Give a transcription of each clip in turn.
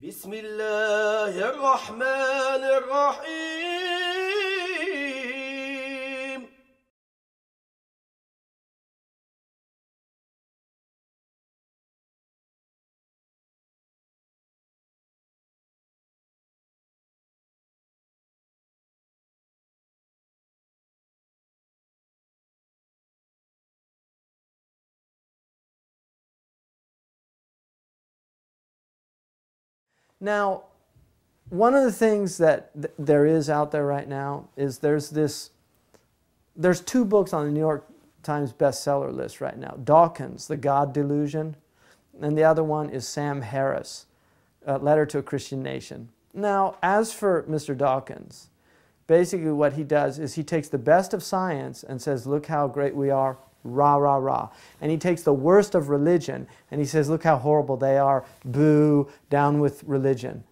بسم الله الرحمن الرحيم. Now, one of the things that there is out there right now is there's two books on the New York Times bestseller list right now. Dawkins, The God Delusion, and the other one is Sam Harris, A Letter to a Christian Nation. Now, as for Mr. Dawkins, basically what he does is he takes the best of science and says, look how great we are, rah, rah, rah. And he takes the worst of religion and he says, look how horrible they are, boo, down with religion.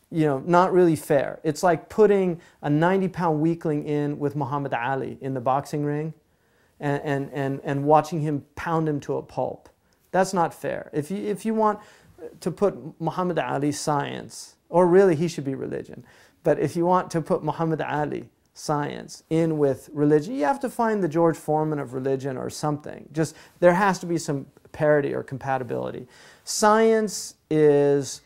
You know, not really fair. It's like putting a 90-pound weakling in with Muhammad Ali in the boxing ring and watching him pound him to a pulp. That's not fair. If you want to put Muhammad Ali's science, or really he should be religion, but if you want to put Muhammad Ali science in with religion, you have to find the George Foreman of religion or something. Just there has to be some parity or compatibility. Science has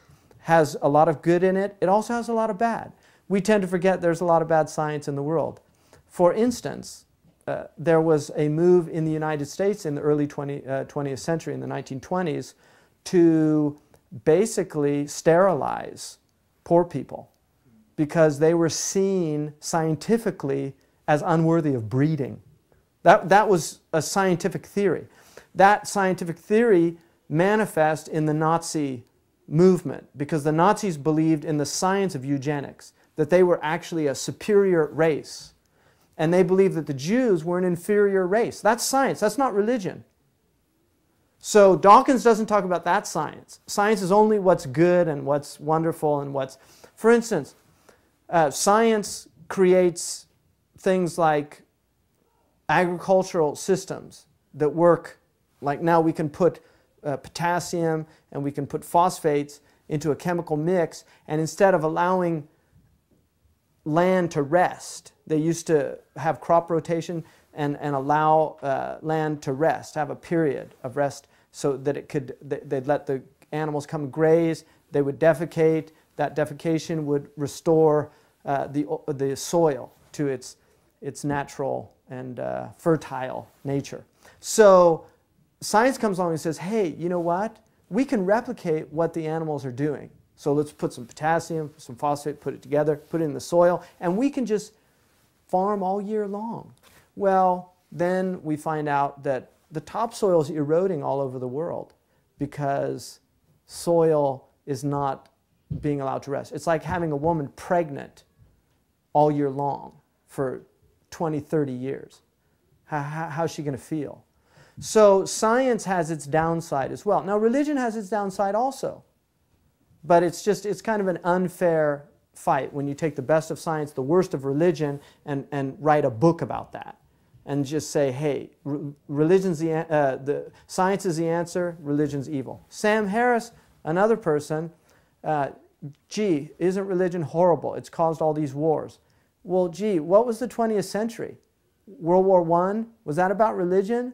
a lot of good in it. It also has a lot of bad. We tend to forget there's a lot of bad science in the world. For instance, there was a move in the United States in the early 20th century, in the 1920s, to basically sterilize poor people, because they were seen scientifically as unworthy of breeding. That was a scientific theory. That scientific theory manifests in the Nazi movement, because the Nazis believed in the science of eugenics, that they were actually a superior race. And they believed that the Jews were an inferior race. That's science, that's not religion. So Dawkins doesn't talk about that science. Science is only what's good and what's wonderful and what's... For instance, science creates things like agricultural systems that work, like now we can put potassium and we can put phosphates into a chemical mix, and instead of allowing land to rest, they used to have crop rotation and allow land to rest, have a period of rest so that they'd let the animals come graze, they would defecate, that defecation would restore the soil to its natural and fertile nature. So science comes along and says, hey, you know what? We can replicate what the animals are doing. So let's put some potassium, some phosphate, put it together, put it in the soil, and we can just farm all year long. Well, then we find out that the topsoil is eroding all over the world because soil is not being allowed to rest. It's like having a woman pregnant all year long for 20, 30 years. How's she going to feel? So science has its downside as well. Now religion has its downside also. But it's kind of an unfair fight when you take the best of science, the worst of religion, and write a book about that. And just say, hey, the science is the answer, religion's evil. Sam Harris, another person, gee, isn't religion horrible? It's caused all these wars. Well, gee, what was the 20th century? World War I, was that about religion?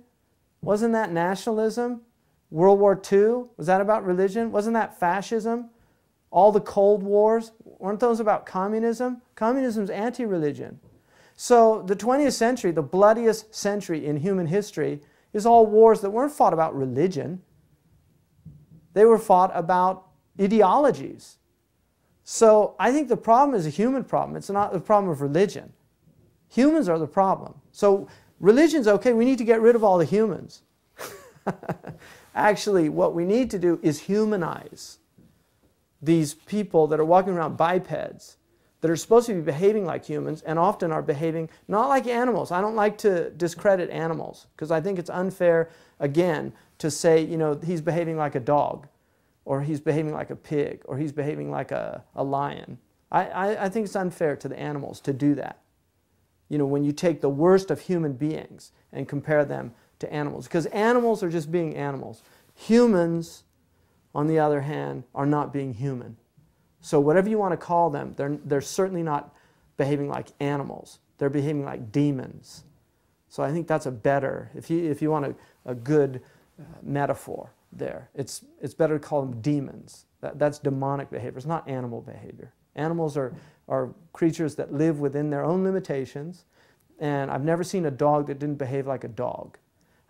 Wasn't that nationalism? World War II, was that about religion? Wasn't that fascism? All the Cold Wars, weren't those about communism? Communism's anti-religion. So the 20th century, the bloodiest century in human history, is all wars that weren't fought about religion. They were fought about ideologies. So I think the problem is a human problem. It's not the problem of religion. Humans are the problem. So religion's okay, we need to get rid of all the humans. Actually, what we need to do is humanize these people that are walking around bipeds, that are supposed to be behaving like humans and often are behaving not like animals. I don't like to discredit animals because I think it's unfair, again, to say, you know, he's behaving like a dog, or he's behaving like a pig, or he's behaving like a lion. I think it's unfair to the animals to do that. You know, when you take the worst of human beings and compare them to animals, because animals are just being animals. Humans, on the other hand, are not being human. So whatever you want to call them, they're certainly not behaving like animals. They're behaving like demons. So I think that's a better, if you want a good metaphor there, it's better to call them demons. That's demonic behavior. It's not animal behavior. Animals are creatures that live within their own limitations, and I've never seen a dog that didn't behave like a dog.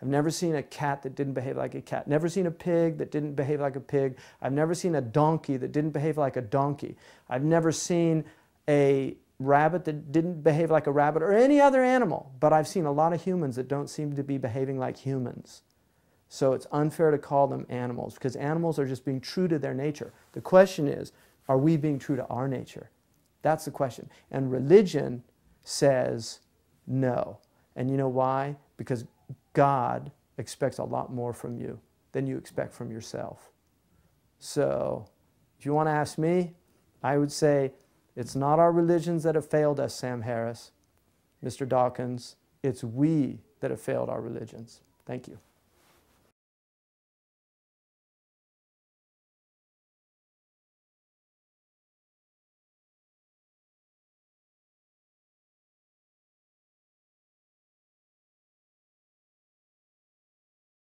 I've never seen a cat that didn't behave like a cat. Never seen a pig that didn't behave like a pig. I've never seen a donkey that didn't behave like a donkey. I've never seen a rabbit that didn't behave like a rabbit or any other animal. But I've seen a lot of humans that don't seem to be behaving like humans. So it's unfair to call them animals because animals are just being true to their nature. The question is, are we being true to our nature? That's the question. And religion says no. And you know why? Because God expects a lot more from you than you expect from yourself. So if you want to ask me, I would say it's not our religions that have failed us, Sam Harris, Mr. Dawkins. It's we that have failed our religions. Thank you.